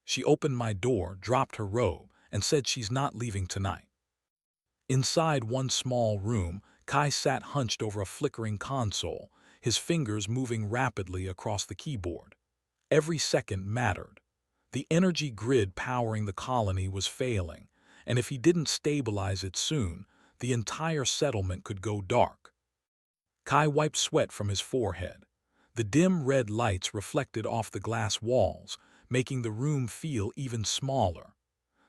She opened my door, dropped her robe, and said she's not leaving tonight. Inside one small room, Kai sat hunched over a flickering console, his fingers moving rapidly across the keyboard. Every second mattered. The energy grid powering the colony was failing, and if he didn't stabilize it soon, the entire settlement could go dark. Kai wiped sweat from his forehead. The dim red lights reflected off the glass walls, making the room feel even smaller.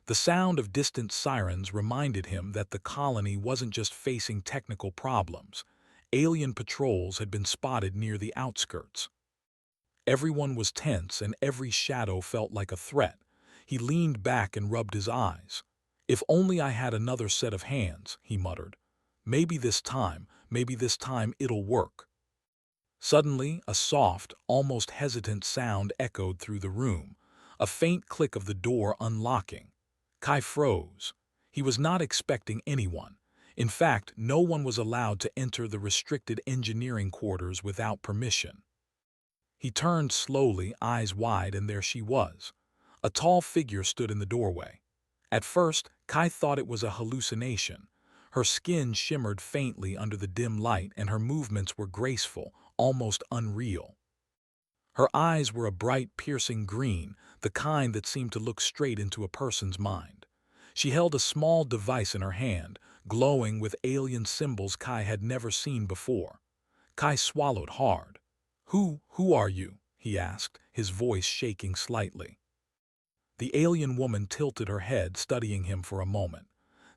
The sound of distant sirens reminded him that the colony wasn't just facing technical problems. Alien patrols had been spotted near the outskirts. Everyone was tense and every shadow felt like a threat. He leaned back and rubbed his eyes. "If only I had another set of hands," he muttered. Maybe this time it'll work." Suddenly, a soft, almost hesitant sound echoed through the room, a faint click of the door unlocking. Kai froze. He was not expecting anyone. In fact, no one was allowed to enter the restricted engineering quarters without permission. He turned slowly, eyes wide, and there she was. A tall figure stood in the doorway. At first, Kai thought it was a hallucination. Her skin shimmered faintly under the dim light and her movements were graceful, almost unreal. Her eyes were a bright, piercing green, the kind that seemed to look straight into a person's mind. She held a small device in her hand, glowing with alien symbols Kai had never seen before. Kai swallowed hard. Who are you?" he asked, his voice shaking slightly. The alien woman tilted her head, studying him for a moment.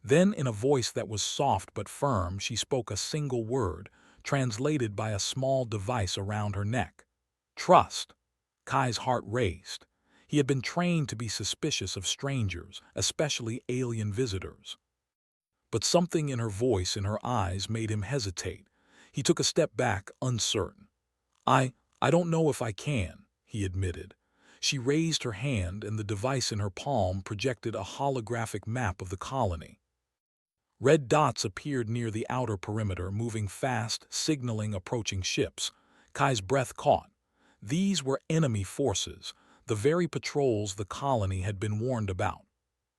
Then, in a voice that was soft but firm, she spoke a single word, translated by a small device around her neck. "Trust." Kai's heart raced. He had been trained to be suspicious of strangers, especially alien visitors. But something in her voice and her eyes made him hesitate. He took a step back, uncertain. I don't know if I can," he admitted. She raised her hand and the device in her palm projected a holographic map of the colony. Red dots appeared near the outer perimeter, moving fast, signaling approaching ships. Kai's breath caught. These were enemy forces, the very patrols the colony had been warned about.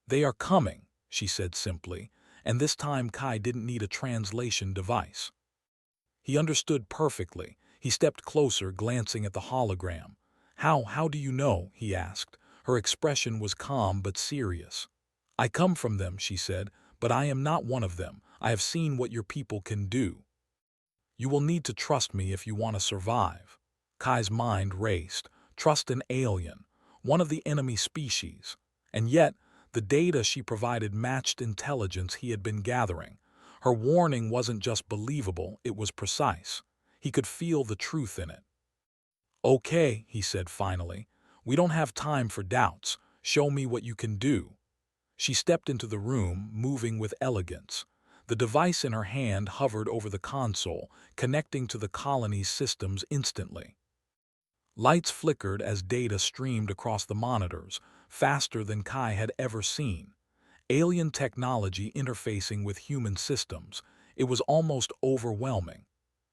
"They are coming," she said simply, and this time Kai didn't need a translation device. He understood perfectly. He stepped closer, glancing at the hologram. How do you know?" he asked. Her expression was calm but serious. "I come from them," she said, "but I am not one of them. I have seen what your people can do. You will need to trust me if you want to survive." Kai's mind raced. Trust an alien, one of the enemy species. And yet, the data she provided matched intelligence he had been gathering. Her warning wasn't just believable, it was precise. He could feel the truth in it. "Okay," he said finally. "We don't have time for doubts. Show me what you can do." She stepped into the room, moving with elegance. The device in her hand hovered over the console, connecting to the colony's systems instantly. Lights flickered as data streamed across the monitors, faster than Kai had ever seen. Alien technology interfacing with human systems. It was almost overwhelming.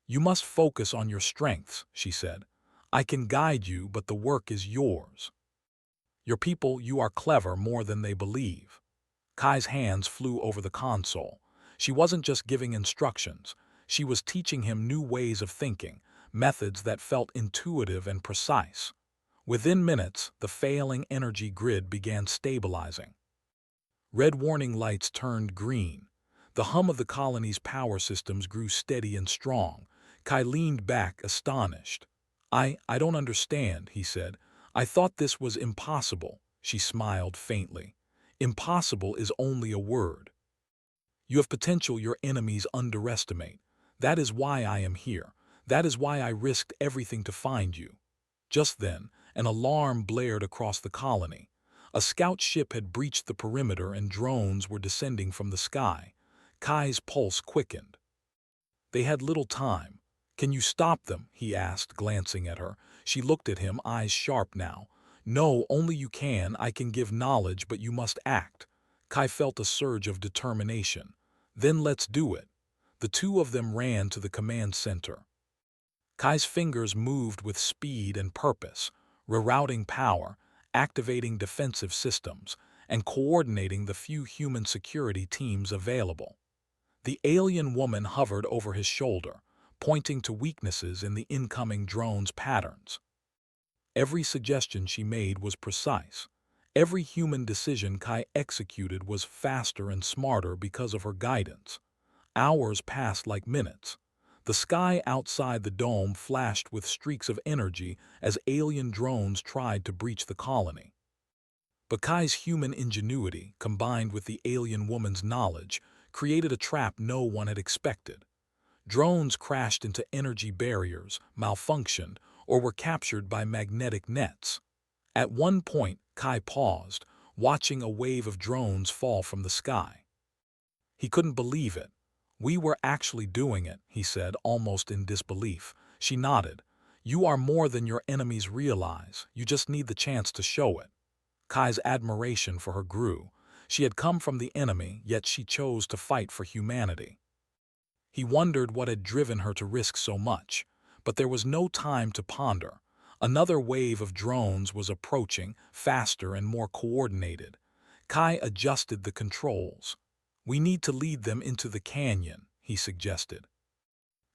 "You must focus on your strengths," she said. "I can guide you, but the work is yours. Your people, you are clever more than they believe." Kai's hands flew over the console. She wasn't just giving instructions. She was teaching him new ways of thinking, methods that felt intuitive and precise. Within minutes, the failing energy grid began stabilizing. Red warning lights turned green. The hum of the colony's power systems grew steady and strong. Kai leaned back, astonished. I don't understand," he said. "I thought this was impossible." She smiled faintly. "Impossible is only a word. You have potential your enemies underestimate. That is why I am here. That is why I risked everything to find you." Just then, an alarm blared across the colony. A scout ship had breached the perimeter and drones were descending from the sky. Kai's pulse quickened. They had little time. "Can you stop them?" he asked, glancing at her. She looked at him, eyes sharp now. "No, only you can. I can give knowledge, but you must act." Kai felt a surge of determination. "Then let's do it." The two of them ran to the command center. Kai's fingers moved with speed and purpose, rerouting power, activating defensive systems, and coordinating the few human security teams available. The alien woman hovered over his shoulder, pointing to weaknesses in the incoming drone's patterns. Every suggestion she made was precise. Every human decision Kai executed was faster and smarter because of her guidance. Hours passed like minutes. The sky outside the dome flashed with streaks of energy as alien drones tried to breach the colony. But Kai's human ingenuity, combined with the alien woman's knowledge, created a trap no one had expected. Drones crashed into energy barriers, malfunctioned, or were captured by magnetic nets. At one point, Kai paused, watching a wave of drones fall from the sky. He couldn't believe it. "We were actually doing it," he said, almost in disbelief. She nodded. "You are more than your enemies realize. You just need the chance to show it." Kai's admiration for her grew. She had come from the enemy, yet she chose to fight for humanity. He wondered what had driven her to risk so much, but there was no time to ponder. Another wave of drones was approaching, faster and more coordinated. Kai adjusted the controls. "We need to lead them into the canyon," he suggested.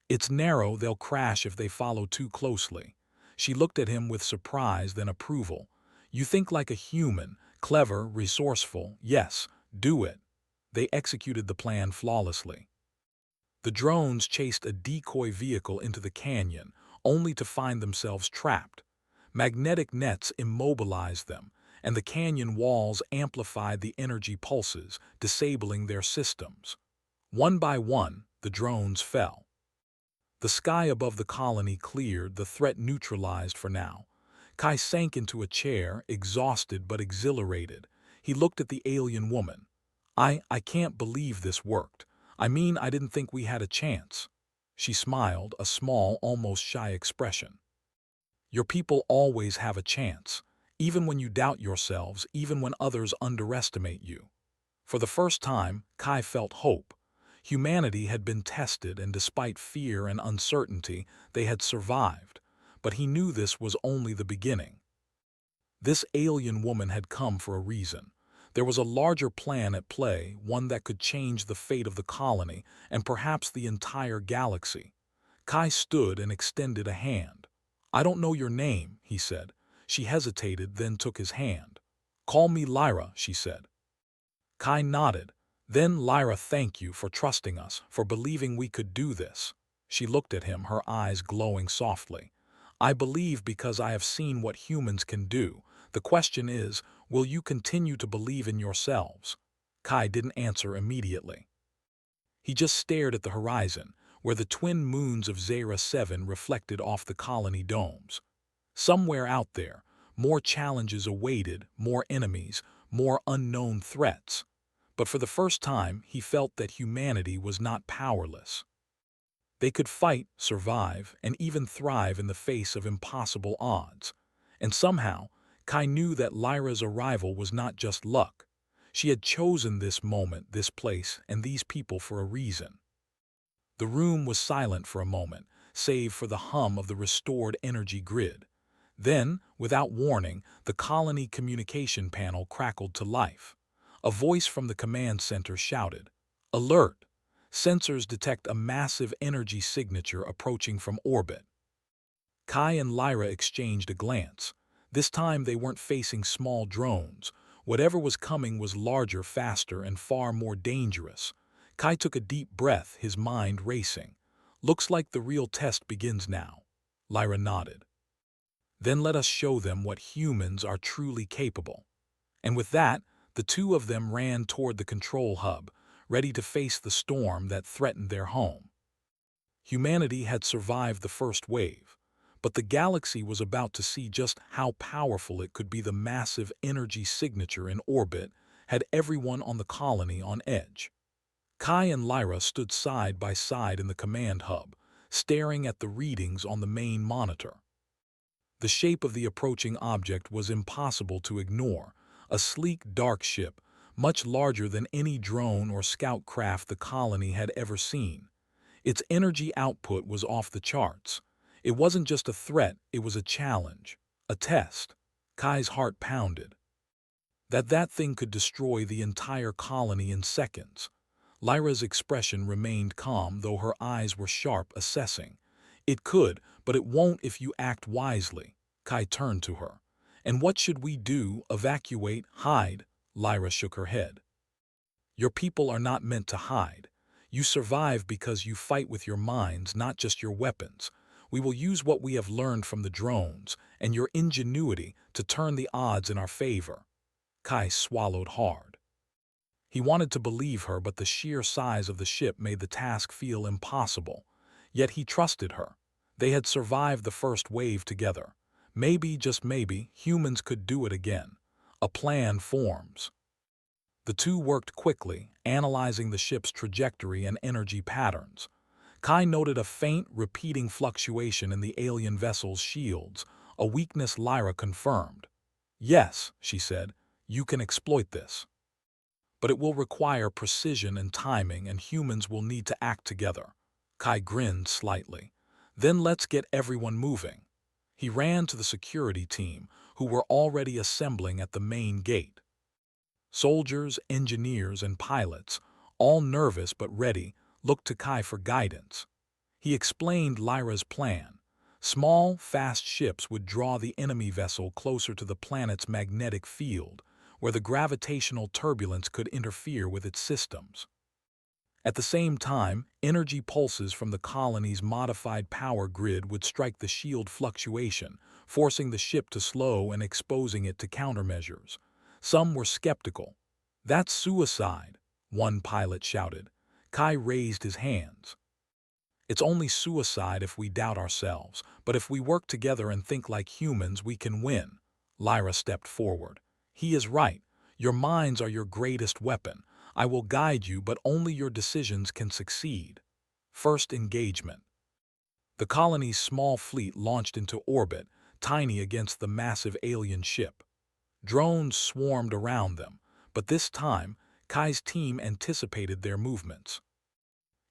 "It's narrow, they'll crash if they follow too closely." She looked at him with surprise, then approval. "You think like a human, clever, resourceful. Yes, do it." They executed the plan flawlessly. The drones chased a decoy vehicle into the canyon, only to find themselves trapped. Magnetic nets immobilized them, and the canyon walls amplified the energy pulses, disabling their systems. One by one, the drones fell. The sky above the colony cleared, the threat neutralized for now. Kai sank into a chair, exhausted but exhilarated. He looked at the alien woman. I can't believe this worked. I mean, I didn't think we had a chance." She smiled, a small, almost shy expression. "Your people always have a chance, even when you doubt yourselves, even when others underestimate you." For the first time, Kai felt hope. Humanity had been tested, and despite fear and uncertainty, they had survived. But he knew this was only the beginning. This alien woman had come for a reason. There was a larger plan at play, one that could change the fate of the colony and perhaps the entire galaxy. Kai stood and extended a hand. "I don't know your name," he said. She hesitated, then took his hand. "Call me Lyra," she said. Kai nodded. "Then, Lyra, thank you for trusting us, for believing we could do this." She looked at him, her eyes glowing softly. "I believe because I have seen what humans can do. The question is, will you continue to believe in yourselves?" Kai didn't answer immediately. He just stared at the horizon, where the twin moons of Zera 7 reflected off the colony domes. Somewhere out there, more challenges awaited, more enemies, more unknown threats. But for the first time, he felt that humanity was not powerless. They could fight, survive, and even thrive in the face of impossible odds. And somehow, Kai knew that Lyra's arrival was not just luck. She had chosen this moment, this place, and these people for a reason. The room was silent for a moment, save for the hum of the restored energy grid. Then, without warning, the colony communication panel crackled to life. A voice from the command center shouted, "Alert! Sensors detect a massive energy signature approaching from orbit." Kai and Lyra exchanged a glance. This time they weren't facing small drones. Whatever was coming was larger, faster, and far more dangerous. Kai took a deep breath, his mind racing. "Looks like the real test begins now." Lyra nodded. "Then let us show them what humans are truly capable." And with that, the two of them ran toward the control hub, ready to face the storm that threatened their home. Humanity had survived the first wave, but the galaxy was about to see just how powerful it could be. The massive energy signature in orbit had everyone on the colony on edge. Kai and Lyra stood side by side in the command hub, staring at the readings on the main monitor. The shape of the approaching object was impossible to ignore, a sleek, dark ship, much larger than any drone or scout craft the colony had ever seen. Its energy output was off the charts. It wasn't just a threat, it was a challenge, a test. Kai's heart pounded. That thing could destroy the entire colony in seconds. Lyra's expression remained calm, though her eyes were sharp, assessing. It could, but it won't if you act wisely. Kai turned to her. And what should we do? Evacuate? Hide? Lyra shook her head. Your people are not meant to hide. You survive because you fight with your minds, not just your weapons. We will use what we have learned from the drones and your ingenuity to turn the odds in our favor. Kai swallowed hard. He wanted to believe her, but the sheer size of the ship made the task feel impossible. Yet he trusted her. They had survived the first wave together. Maybe, just maybe, humans could do it again. A plan forms. The two worked quickly, analyzing the ship's trajectory and energy patterns. Kai noted a faint, repeating fluctuation in the alien vessel's shields, a weakness Lyra confirmed. Yes, she said, you can exploit this. But it will require precision and timing, and humans will need to act together. Kai grinned slightly. Then let's get everyone moving. He ran to the security team, who were already assembling at the main gate. Soldiers, engineers, and pilots, all nervous but ready, looked to Kai for guidance. He explained Lyra's plan. Small, fast ships would draw the enemy vessel closer to the planet's magnetic field, where the gravitational turbulence could interfere with its systems. At the same time, energy pulses from the colony's modified power grid would strike the shield fluctuation, forcing the ship to slow and exposing it to countermeasures. Some were skeptical. That's suicide, one pilot shouted. Kai raised his hands. It's only suicide if we doubt ourselves, but if we work together and think like humans, we can win. Lyra stepped forward. He is right. Your minds are your greatest weapon. I will guide you, but only your decisions can succeed. First engagement. The colony's small fleet launched into orbit, tiny against the massive alien ship. Drones swarmed around them, but this time, Kai's team anticipated their movements.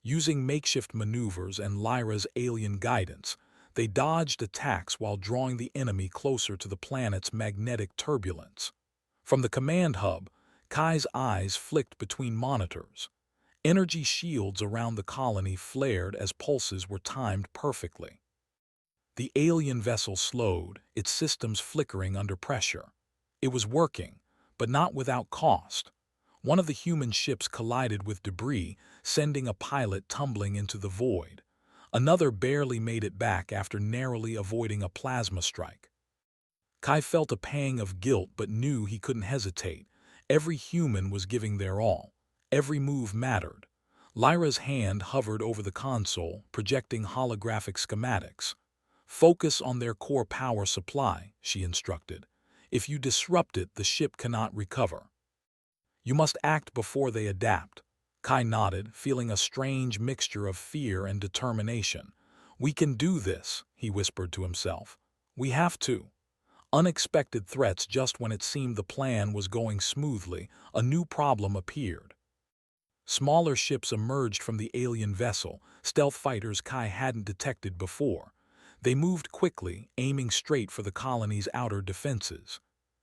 Using makeshift maneuvers and Lyra's alien guidance, they dodged attacks while drawing the enemy closer to the planet's magnetic turbulence. From the command hub, Kai's eyes flicked between monitors. Energy shields around the colony flared as pulses were timed perfectly. The alien vessel slowed, its systems flickering under pressure. It was working, but not without cost. One of the human ships collided with debris, sending a pilot tumbling into the void. Another barely made it back after narrowly avoiding a plasma strike. Kai felt a pang of guilt but knew he couldn't hesitate. Every human was giving their all. Every move mattered. Lyra's hand hovered over the console, projecting holographic schematics. Focus on their core power supply, she instructed. If you disrupt it, the ship cannot recover. You must act before they adapt. Kai nodded, feeling a strange mixture of fear and determination. We can do this, he whispered to himself. We have to. Unexpected threats. Just when it seemed the plan was going smoothly, a new problem appeared. Smaller ships emerged from the alien vessel, stealth fighters Kai hadn't detected before. They moved quickly, aiming straight for the colony's outer defenses.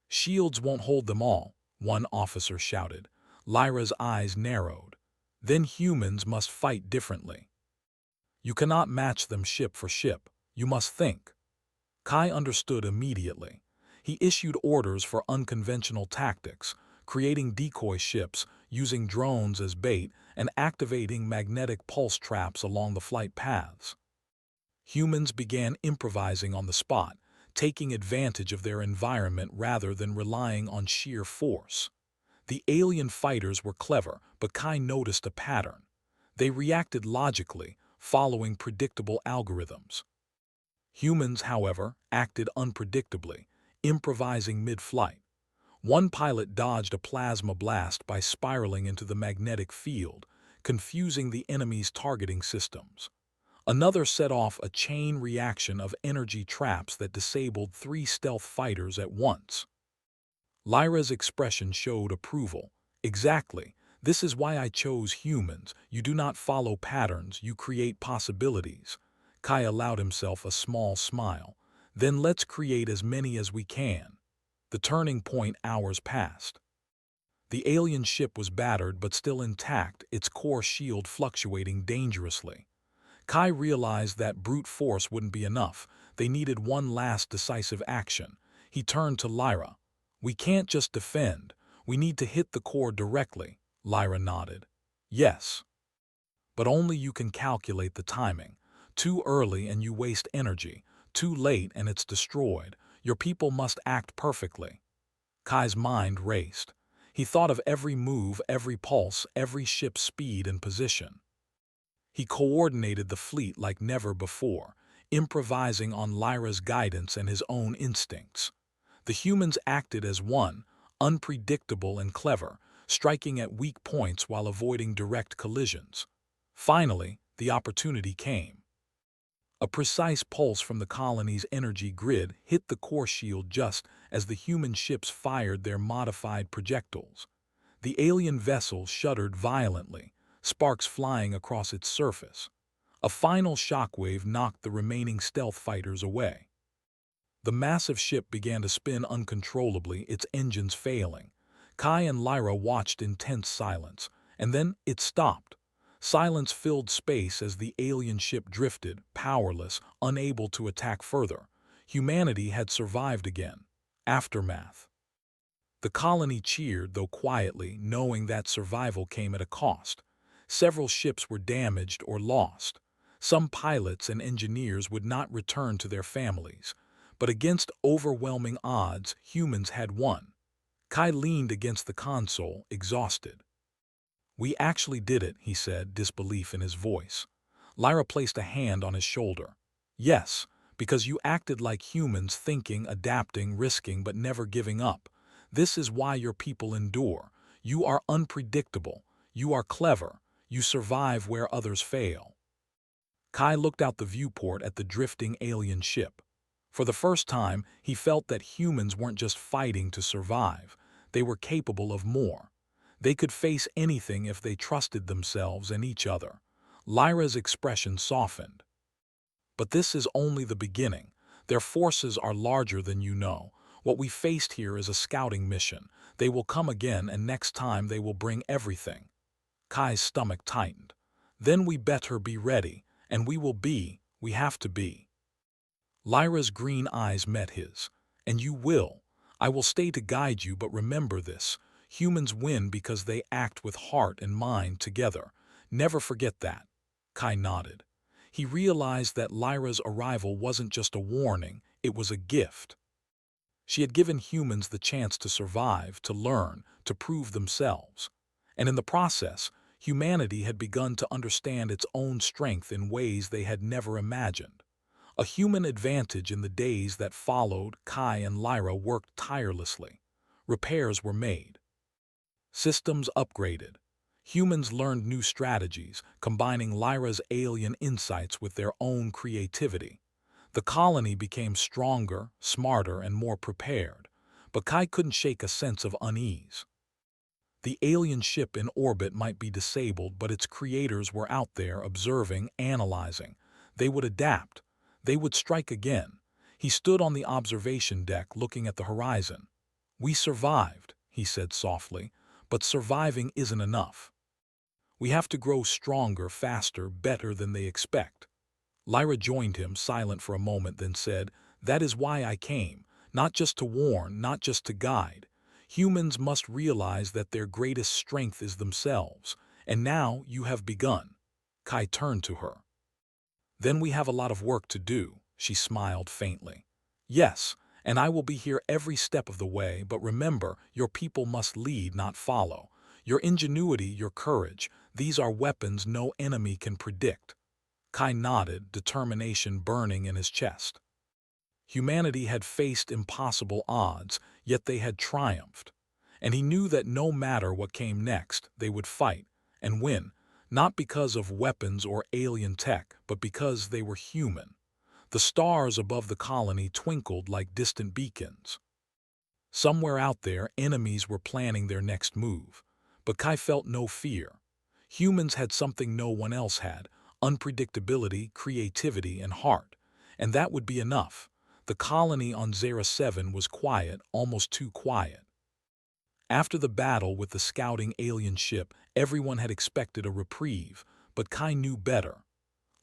Shields won't hold them all, one officer shouted. Lyra's eyes narrowed. Then humans must fight differently. You cannot match them ship for ship. You must think. Kai understood immediately. He issued orders for unconventional tactics, creating decoy ships, using drones as bait, and activating magnetic pulse traps along the flight paths. Humans began improvising on the spot, taking advantage of their environment rather than relying on sheer force. The alien fighters were clever, but Kai noticed a pattern. They reacted logically, following predictable algorithms. Humans, however, acted unpredictably, improvising mid-flight. One pilot dodged a plasma blast by spiraling into the magnetic field, confusing the enemy's targeting systems. Another set off a chain reaction of energy traps that disabled 3 stealth fighters at once. Lyra's expression showed approval. Exactly. This is why I chose humans. You do not follow patterns, you create possibilities. Kai allowed himself a small smile. Then let's create as many as we can. The turning point hours passed. The alien ship was battered but still intact, its core shield fluctuating dangerously. Kai realized that brute force wouldn't be enough. They needed one last decisive action. He turned to Lyra. "We can't just defend. We need to hit the core directly." Lyra nodded. "Yes. But only you can calculate the timing. Too early and you waste energy. Too late and it's destroyed. Your people must act perfectly." Kai's mind raced. He thought of every move, every pulse, every ship's speed and position. He coordinated the fleet like never before, improvising on Lyra's guidance and his own instincts. The humans acted as one, unpredictable and clever, striking at weak points while avoiding direct collisions. Finally, the opportunity came. A precise pulse from the colony's energy grid hit the core shield just as the human ships fired their modified projectiles. The alien vessel shuddered violently, sparks flying across its surface. A final shockwave knocked the remaining stealth fighters away. The massive ship began to spin uncontrollably, its engines failing. Kai and Lyra watched in tense silence, and then it stopped. Silence filled space as the alien ship drifted, powerless, unable to attack further. Humanity had survived again. Aftermath. The colony cheered, though quietly, knowing that survival came at a cost. Several ships were damaged or lost. Some pilots and engineers would not return to their families. But against overwhelming odds, humans had won. Kai leaned against the console, exhausted. "We actually did it," he said, disbelief in his voice. Lyra placed a hand on his shoulder. "Yes, because you acted like humans, thinking, adapting, risking, but never giving up. This is why your people endure. You are unpredictable. You are clever. You survive where others fail." Kai looked out the viewport at the drifting alien ship. For the first time, he felt that humans weren't just fighting to survive. They were capable of more. They could face anything if they trusted themselves and each other. Lyra's expression softened. "But this is only the beginning. Their forces are larger than you know. What we faced here is a scouting mission. They will come again, and next time they will bring everything." Kai's stomach tightened. "Then we better be ready, and we have to be." Lyra's green eyes met his. "And you will. I will stay to guide you, but remember this. Humans win because they act with heart and mind together. Never forget that." Kai nodded. He realized that Lyra's arrival wasn't just a warning, it was a gift. She had given humans the chance to survive, to learn, to prove themselves. And in the process, humanity had begun to understand its own strength in ways they had never imagined. A human advantage in the days that followed. Kai and Lyra worked tirelessly. Repairs were made. Systems upgraded. Humans learned new strategies, combining Lyra's alien insights with their own creativity. The colony became stronger, smarter, and more prepared, but Kai couldn't shake a sense of unease. The alien ship in orbit might be disabled, but its creators were out there observing, analyzing. They would adapt. They would strike again. He stood on the observation deck looking at the horizon. "We survived," he said softly, "but surviving isn't enough. We have to grow stronger, faster, better than they expect." Lyra joined him, silent for a moment, then said, "That is why I came, not just to warn, not just to guide. Humans must realize that their greatest strength is themselves, and now you have begun." Kai turned to her. "Then we have a lot of work to do," she smiled faintly. "Yes, and I will be here every step of the way, but remember, your people must lead, not follow. Your ingenuity, your courage, these are weapons no enemy can predict." Kai nodded, determination burning in his chest. Humanity had faced impossible odds, yet they had triumphed. And he knew that no matter what came next, they would fight and win, not because of weapons or alien tech, but because they were human. The stars above the colony twinkled like distant beacons. Somewhere out there, enemies were planning their next move. But Kai felt no fear. Humans had something no one else had: unpredictability, creativity, and heart. And that would be enough. The colony on Zera 7 was quiet, almost too quiet. After the battle with the scouting alien ship, everyone had expected a reprieve, but Kai knew better.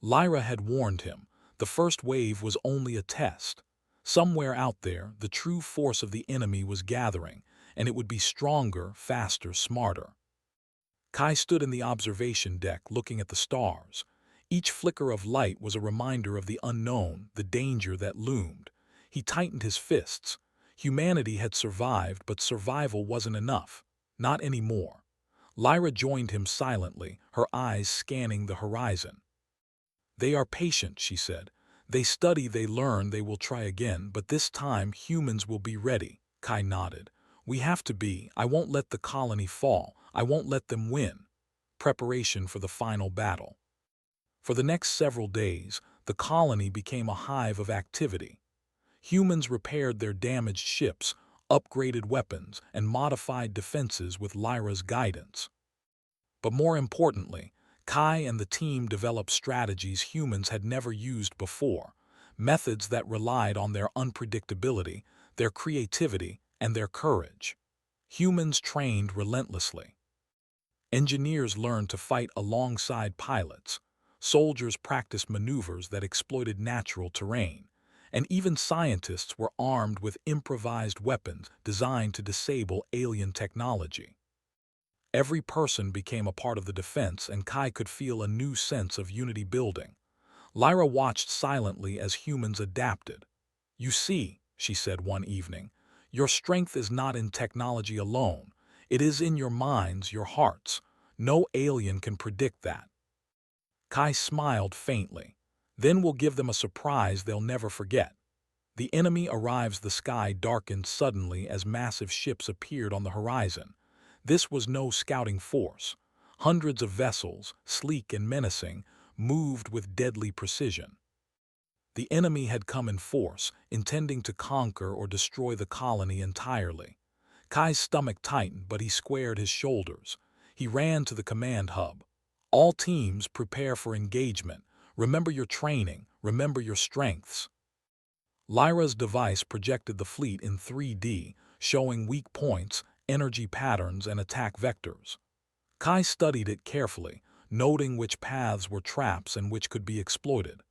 Lyra had warned him. The first wave was only a test. Somewhere out there, the true force of the enemy was gathering, and it would be stronger, faster, smarter. Kai stood in the observation deck looking at the stars. Each flicker of light was a reminder of the unknown, the danger that loomed. He tightened his fists. Humanity had survived, but survival wasn't enough. Not anymore. Lyra joined him silently, her eyes scanning the horizon. "They are patient," she said. "They study, they learn, they will try again, but this time humans will be ready." Kai nodded. "We have to be. I won't let the colony fall. I won't let them win." Preparation for the final battle. For the next several days, the colony became a hive of activity. Humans repaired their damaged ships, upgraded weapons, and modified defenses with Lyra's guidance. But more importantly, Kai and the team developed strategies humans had never used before, methods that relied on their unpredictability, their creativity, and their courage. Humans trained relentlessly. Engineers learned to fight alongside pilots. Soldiers practiced maneuvers that exploited natural terrain. And even scientists were armed with improvised weapons designed to disable alien technology. Every person became a part of the defense, and Kai could feel a new sense of unity building. Lyra watched silently as humans adapted. "You see," she said one evening, "your strength is not in technology alone. It is in your minds, your hearts. No alien can predict that." Kai smiled faintly. "Then we'll give them a surprise they'll never forget." The enemy arrives. The sky darkened suddenly as massive ships appeared on the horizon. This was no scouting force. Hundreds of vessels, sleek and menacing, moved with deadly precision. The enemy had come in force, intending to conquer or destroy the colony entirely. Kai's stomach tightened, but he squared his shoulders. He ran to the command hub. "All teams, prepare for engagement. Remember your training. Remember your strengths." Lyra's device projected the fleet in 3D, showing weak points, energy patterns, and attack vectors. Kai studied it carefully, noting which paths were traps and which could be exploited.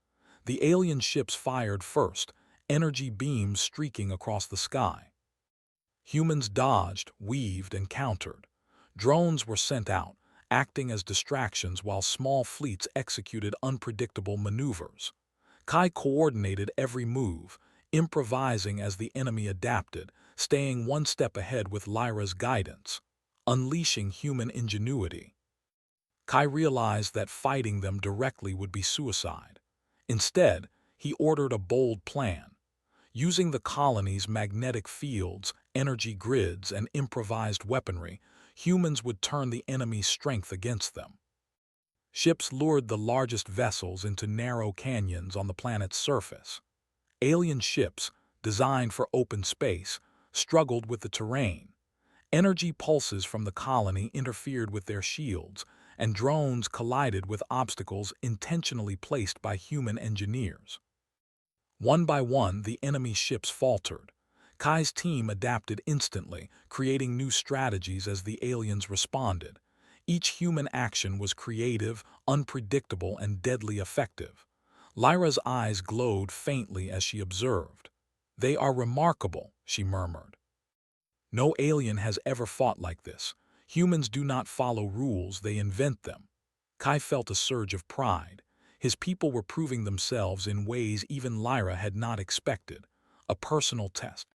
The alien ships fired first, energy beams streaking across the sky. Humans dodged, weaved, and countered. Drones were sent out, acting as distractions while small fleets executed unpredictable maneuvers. Kai coordinated every move, improvising as the enemy adapted, staying one step ahead with Lyra's guidance, unleashing human ingenuity. Kai realized that fighting them directly would be suicide. Instead, he ordered a bold plan. Using the colony's magnetic fields, energy grids, and improvised weaponry, humans would turn the enemy's strength against them. Ships lured the largest vessels into narrow canyons on the planet's surface. Alien ships, designed for open space, struggled with the terrain. Energy pulses from the colony interfered with their shields, and drones collided with obstacles intentionally placed by human engineers. One by one, the enemy ships faltered. Kai's team adapted instantly, creating new strategies as the aliens responded. Each human action was creative, unpredictable, and deadly effective. Lyra's eyes glowed faintly as she observed. "They are remarkable," she murmured. "No alien has ever fought like this. Humans do not follow rules, they invent them." Kai felt a surge of pride. His people were proving themselves in ways even Lyra had not expected. A personal test.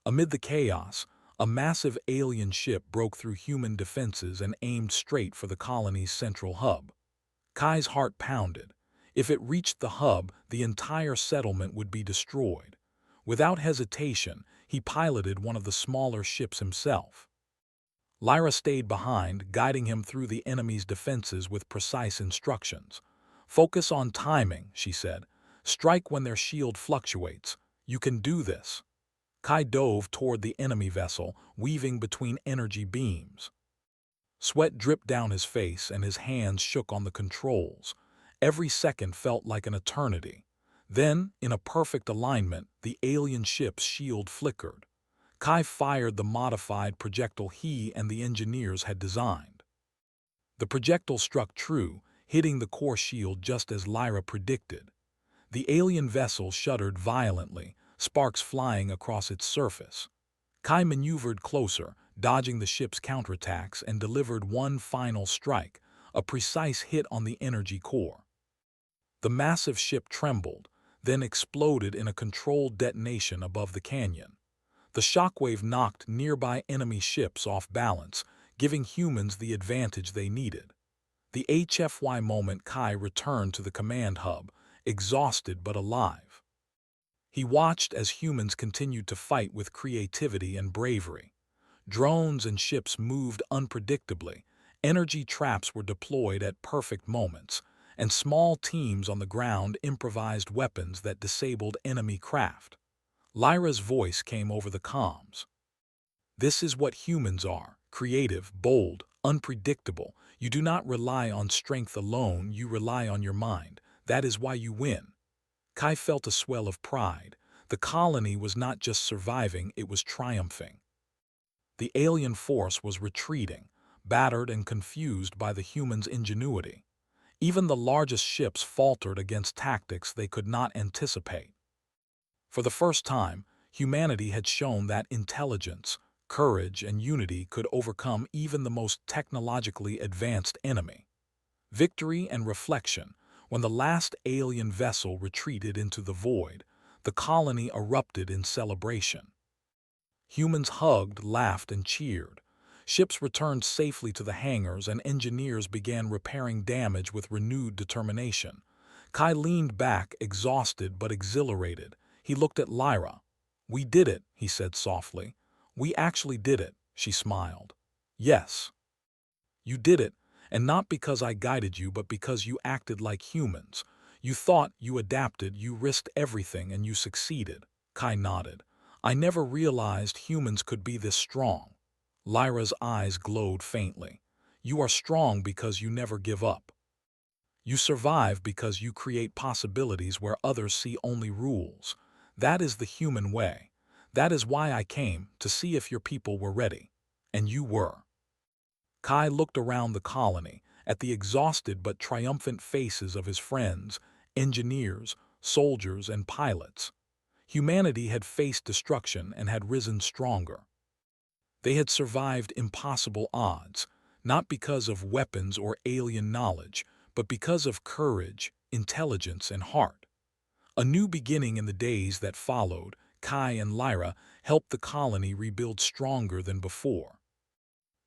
Amid the chaos, a massive alien ship broke through human defenses and aimed straight for the colony's central hub. Kai's heart pounded. If it reached the hub, the entire settlement would be destroyed. Without hesitation, he piloted one of the smaller ships himself. Lyra stayed behind, guiding him through the enemy's defenses with precise instructions. "Focus on timing," she said. "Strike when their shield fluctuates. You can do this." Kai dove toward the enemy vessel, weaving between energy beams. Sweat dripped down his face and his hands shook on the controls. Every second felt like an eternity. Then, in a perfect alignment, the alien ship's shield flickered. Kai fired the modified projectile he and the engineers had designed. The projectile struck true, hitting the core shield just as Lyra predicted. The alien vessel shuddered violently, sparks flying across its surface. Kai maneuvered closer, dodging the ship's counterattacks, and delivered one final strike, a precise hit on the energy core. The massive ship trembled, then exploded in a controlled detonation above the canyon. The shockwave knocked nearby enemy ships off balance, giving humans the advantage they needed. The HFY moment Kai returned to the command hub, exhausted but alive. He watched as humans continued to fight with creativity and bravery. Drones and ships moved unpredictably, energy traps were deployed at perfect moments, and small teams on the ground improvised weapons that disabled enemy craft. Lyra's voice came over the comms. "This is what humans are, creative, bold, unpredictable. You do not rely on strength alone, you rely on your mind. That is why you win." Kai felt a swell of pride. The colony was not just surviving, it was triumphing. The alien force was retreating, battered and confused by the humans' ingenuity. Even the largest ships faltered against tactics they could not anticipate. For the first time, humanity had shown that intelligence, courage, and unity could overcome even the most technologically advanced enemy. Victory and reflection. When the last alien vessel retreated into the void, the colony erupted in celebration. Humans hugged, laughed, and cheered. Ships returned safely to the hangars, and engineers began repairing damage with renewed determination. Kai leaned back, exhausted but exhilarated. He looked at Lyra. "We did it," he said softly. "We actually did it," she smiled. "Yes. You did it, and not because I guided you, but because you acted like humans. You thought, you adapted, you risked everything, and you succeeded." Kai nodded. "I never realized humans could be this strong." Lyra's eyes glowed faintly. "You are strong because you never give up. You survive because you create possibilities where others see only rules. That is the human way. That is why I came, to see if your people were ready. And you were." Kai looked around the colony, at the exhausted but triumphant faces of his friends, engineers, soldiers, and pilots. Humanity had faced destruction and had risen stronger. They had survived impossible odds, not because of weapons or alien knowledge, but because of courage, intelligence, and heart. A new beginning in the days that followed, Kai and Lyra helped the colony rebuild stronger than before.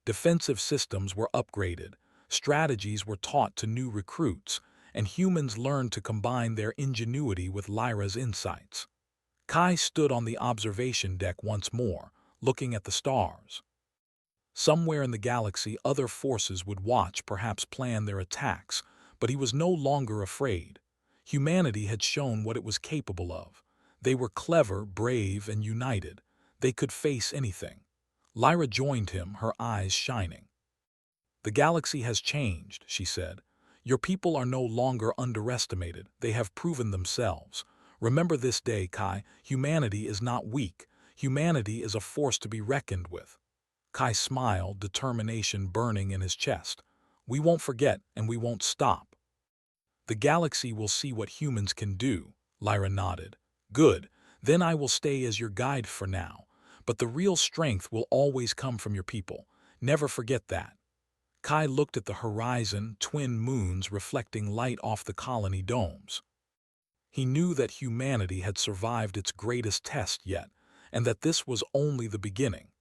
Defensive systems were upgraded, strategies were taught to new recruits, and humans learned to combine their ingenuity with Lyra's insights. Kai stood on the observation deck once more, looking at the stars. Somewhere in the galaxy, other forces would watch, perhaps plan their attacks, but he was no longer afraid. Humanity had shown what it was capable of. They were clever, brave, and united. They could face anything. Lyra joined him, her eyes shining. "The galaxy has changed," she said. "Your people are no longer underestimated. They have proven themselves. Remember this day, Kai. Humanity is not weak. Humanity is a force to be reckoned with." Kai smiled, determination burning in his chest. "We won't forget, and we won't stop." "The galaxy will see what humans can do," Lyra nodded. "Good. Then I will stay as your guide for now. But the real strength will always come from your people. Never forget that." Kai looked at the horizon, twin moons reflecting light off the colony domes. He knew that humanity had survived its greatest test yet, and that this was only the beginning.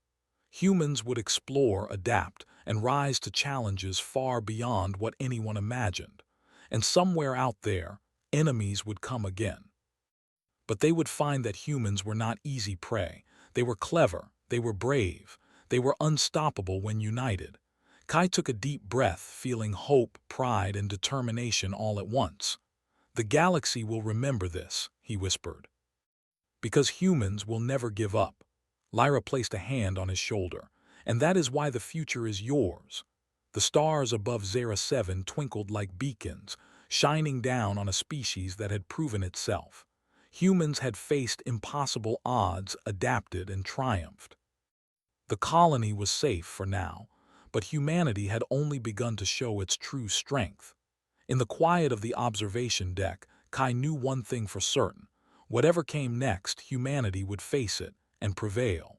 Humans would explore, adapt, and rise to challenges far beyond what anyone imagined. And somewhere out there, enemies would come again. But they would find that humans were not easy prey. They were clever, they were brave, they were unstoppable when united. Kai took a deep breath, feeling hope, pride, and determination all at once. "The galaxy will remember this," he whispered. "Because humans will never give up." Lyra placed a hand on his shoulder. "And that is why the future is yours." The stars above Zera 7 twinkled like beacons, shining down on a species that had proven itself. Humans had faced impossible odds, adapted, and triumphed. The colony was safe for now, but humanity had only begun to show its true strength. In the quiet of the observation deck, Kai knew one thing for certain. Whatever came next, humanity would face it and prevail.